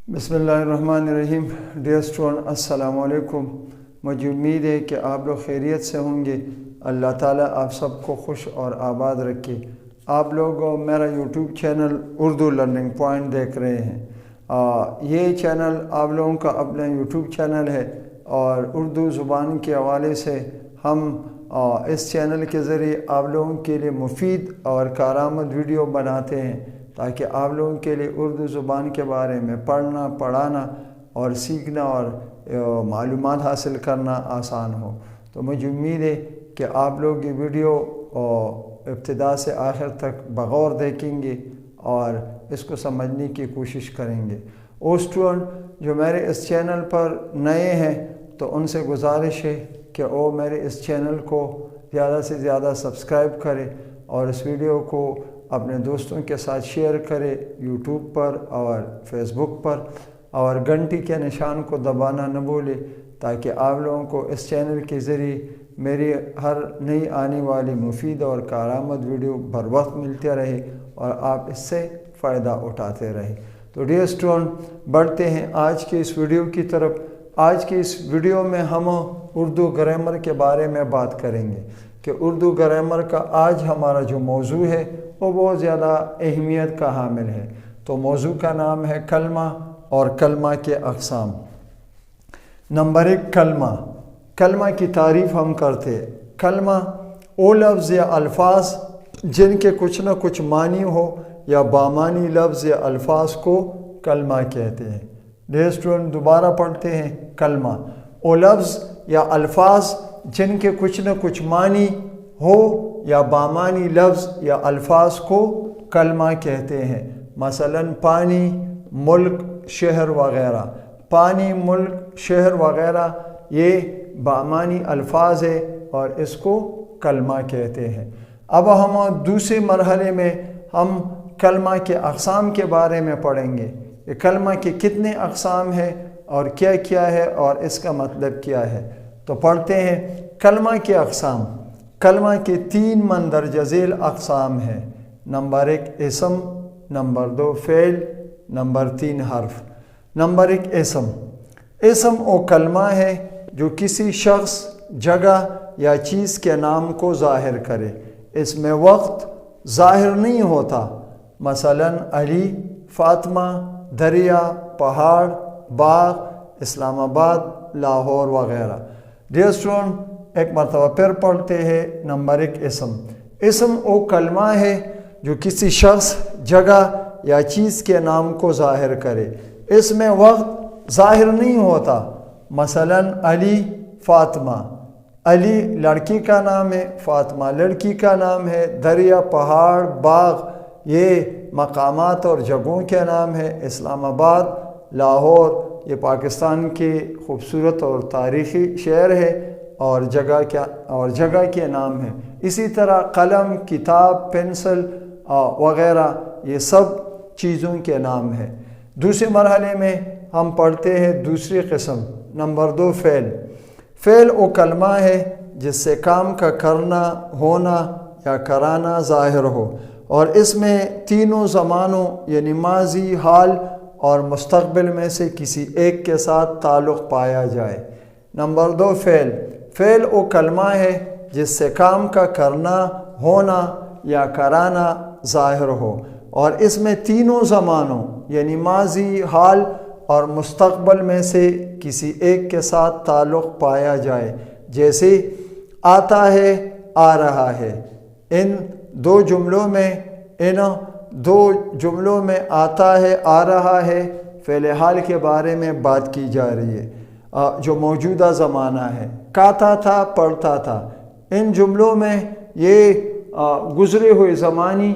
بسم اللہ الرحمن الرحیم۔ ڈیئر اسٹوڈنٹ، السلام علیکم۔ مجھے امید ہے کہ آپ لوگ خیریت سے ہوں گے۔ اللہ تعالیٰ آپ سب کو خوش اور آباد رکھے۔ آپ لوگ میرا YouTube channel Urdu learning point دیکھ رہے ہیں۔ یہ چینل آپ لوگوں کا اپنا یوٹیوب چینل ہے اور اردو زبان کے حوالے سے ہم اس چینل کے ذریعے آپ لوگوں کے لیے مفید اور کارآمد ویڈیو بناتے ہیں تاکہ آپ لوگوں کے لیے اردو زبان کے بارے میں پڑھنا، پڑھانا اور سیکھنا اور معلومات حاصل کرنا آسان ہو۔ تو مجھے امید ہے کہ آپ لوگ یہ ویڈیو ابتدا سے آخر تک بغور دیکھیں گے اور اس کو سمجھنے کی کوشش کریں گے۔ وہ اسٹوڈنٹ جو میرے اس چینل پر نئے ہیں تو ان سے گزارش ہے کہ وہ میرے اس چینل کو زیادہ سے زیادہ سبسکرائب کرے اور اس ویڈیو کو اپنے دوستوں کے ساتھ شیئر کرے یوٹیوب پر اور فیس بک پر، اور گھنٹی کے نشان کو دبانا نہ بھولے تاکہ آپ لوگوں کو اس چینل کے ذریعے میری ہر نئی آنے والی مفید اور کارآمد ویڈیو بر وقت ملتے رہے اور آپ اس سے فائدہ اٹھاتے رہے۔ تو ڈیئر اسٹوڈنٹ، بڑھتے ہیں آج کے اس ویڈیو کی طرف۔ آج کے اس ویڈیو میں ہم اردو گرامر کے بارے میں بات کریں گے کہ اردو گرامر کا آج ہمارا جو موضوع ہے وہ بہت زیادہ اہمیت کا حامل ہے۔ تو موضوع کا نام ہے کلمہ اور کلمہ کے اقسام۔ نمبر 1، کلمہ۔ کلمہ کی تعریف ہم کرتے ہیں۔ کلمہ وہ لفظ یا الفاظ جن کے کچھ نہ کچھ معنی ہو یا بامانی لفظ یا الفاظ کو کلمہ کہتے ہیں۔ ڈیئر اسٹوڈنٹ، دوبارہ پڑھتے ہیں۔ کلمہ وہ لفظ یا الفاظ جن کے کچھ نہ کچھ معنی ہو یا بامانی لفظ یا الفاظ کو کلمہ کہتے ہیں۔ مثلا پانی، ملک، شہر وغیرہ۔ پانی، ملک، شہر وغیرہ یہ بامانی الفاظ ہے اور اس کو کلمہ کہتے ہیں۔ اب ہم دوسرے مرحلے میں ہم کلمہ کے اقسام کے بارے میں پڑھیں گے۔ یہ کلمہ کے کتنے اقسام ہیں اور کیا کیا ہے اور اس کا مطلب کیا ہے۔ تو پڑھتے ہیں کلمہ کے اقسام۔ کلمہ کے 3 مندرجہ ذیل اقسام ہیں۔ نمبر 1 اسم، نمبر 2 فعل، نمبر 3 حرف۔ نمبر 1 اسم۔ اسم وہ کلمہ ہے جو کسی شخص، جگہ یا چیز کے نام کو ظاہر کرے۔ اس میں وقت ظاہر نہیں ہوتا۔ مثلا علی، فاطمہ، دریا، پہاڑ، باغ، اسلام آباد، لاہور وغیرہ۔ ڈیئر اسٹوڈنٹ، ایک مرتبہ پھر پڑھتے ہیں۔ نمبر 1 اسم۔ اسم وہ کلمہ ہے جو کسی شخص، جگہ یا چیز کے نام کو ظاہر کرے۔ اس میں وقت ظاہر نہیں ہوتا۔ مثلا علی، فاطمہ۔ علی لڑکی کا نام ہے، فاطمہ لڑکی کا نام ہے۔ دریا، پہاڑ، باغ یہ مقامات اور جگہوں کے نام ہے۔ اسلام آباد، لاہور یہ پاکستان کے خوبصورت اور تاریخی شہر ہے اور جگہ کے نام ہے۔ اسی طرح قلم، کتاب، پنسل وغیرہ یہ سب چیزوں کے نام ہیں۔ دوسرے مرحلے میں ہم پڑھتے ہیں دوسری قسم۔ نمبر 2 فعل۔ فعل وہ کلمہ ہے جس سے کام کا کرنا، ہونا یا کرانا ظاہر ہو اور اس میں تینوں زمانوں یعنی ماضی، حال اور مستقبل میں سے کسی ایک کے ساتھ تعلق پایا جائے۔ نمبر 2 فعل۔ فعل وہ کلمہ ہے جس سے کام کا کرنا، ہونا یا کرانا ظاہر ہو اور اس میں تینوں زمانوں یعنی ماضی، حال اور مستقبل میں سے کسی ایک کے ساتھ تعلق پایا جائے، جیسے آتا ہے، آ رہا ہے۔ ان دو جملوں میں آتا ہے، آ رہا ہے فعل حال کے بارے میں بات کی جا رہی ہے جو موجودہ زمانہ ہے۔ کھاتا تھا، پڑھتا تھا۔ ان جملوں میں یہ گزرے ہوئے زمانی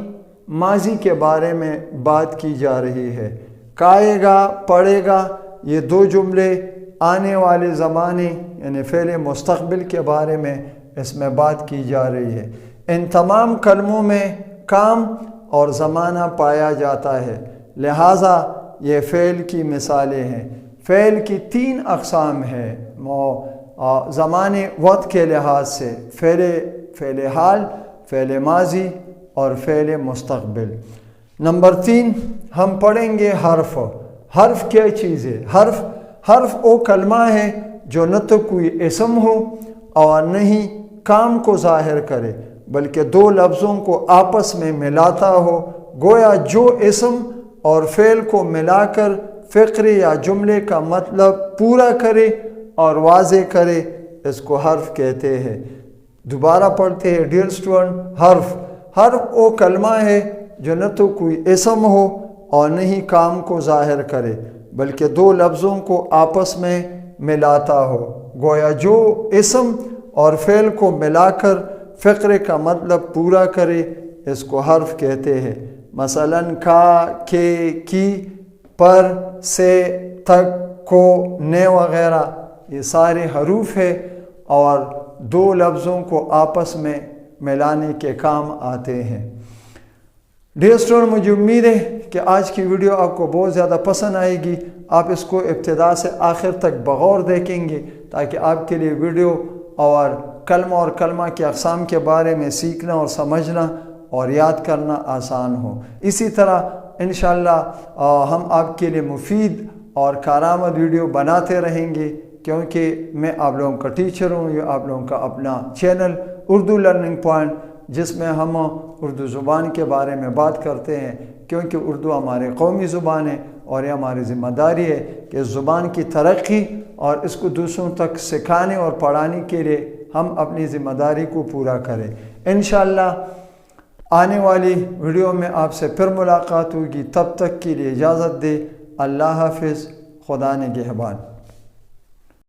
ماضی کے بارے میں بات کی جا رہی ہے۔ کھائے گا، پڑھے گا یہ 2 جملے آنے والے زمانے یعنی فعل مستقبل کے بارے میں اس میں بات کی جا رہی ہے۔ ان تمام کلموں میں کام اور زمانہ پایا جاتا ہے، لہٰذا یہ فعل کی مثالیں ہیں۔ فعل کی 3 اقسام ہیں زمانے وقت کے لحاظ سے: فعل حال، فعل ماضی اور فعل مستقبل۔ نمبر 3 ہم پڑھیں گے حرف۔ حرف کیا چیز ہے؟ حرف وہ کلمہ ہے جو نہ تو کوئی اسم ہو اور نہ ہی کام کو ظاہر کرے، بلکہ دو لفظوں کو آپس میں ملاتا ہو، گویا جو اسم اور فعل کو ملا کر فقرے یا جملے کا مطلب پورا کرے اور واضح کرے، اس کو حرف کہتے ہیں۔ دوبارہ پڑھتے ہیں ڈیئر اسٹوڈنٹ، حرف وہ کلمہ ہے جو نہ تو کوئی اسم ہو اور نہ ہی کام کو ظاہر کرے، بلکہ دو لفظوں کو آپس میں ملاتا ہو، گویا جو اسم اور فعل کو ملا کر فقرے کا مطلب پورا کرے، اس کو حرف کہتے ہیں۔ مثلا کا، کے، کی، پر، سے، تک، کو، نے وغیرہ یہ سارے حروف ہیں اور دو لفظوں کو آپس میں ملانے کے کام آتے ہیں۔ ڈیئر اسٹوڈنٹ، مجھے امید ہے کہ آج کی ویڈیو آپ کو بہت زیادہ پسند آئے گی۔ آپ اس کو ابتدا سے آخر تک بغور دیکھیں گے تاکہ آپ کے لیے ویڈیو اور کلمہ کے اقسام کے بارے میں سیکھنا اور سمجھنا اور یاد کرنا آسان ہو۔ اسی طرح انشاءاللہ ہم آپ کے لیے مفید اور کارآمد ویڈیو بناتے رہیں گے، کیونکہ میں آپ لوگوں کا ٹیچر ہوں، یہ آپ لوگوں کا اپنا چینل اردو لرننگ پوائنٹ، جس میں ہم اردو زبان کے بارے میں بات کرتے ہیں، کیونکہ اردو ہمارے قومی زبان ہے اور یہ ہماری ذمہ داری ہے کہ اس زبان کی ترقی اور اس کو دوسروں تک سکھانے اور پڑھانے کے لیے ہم اپنی ذمہ داری کو پورا کریں۔ انشاءاللہ آنے والی ویڈیو میں آپ سے پھر ملاقات ہوگی، تب تک کے لیے اجازت دے۔ اللہ حافظ، خدا نگہبان۔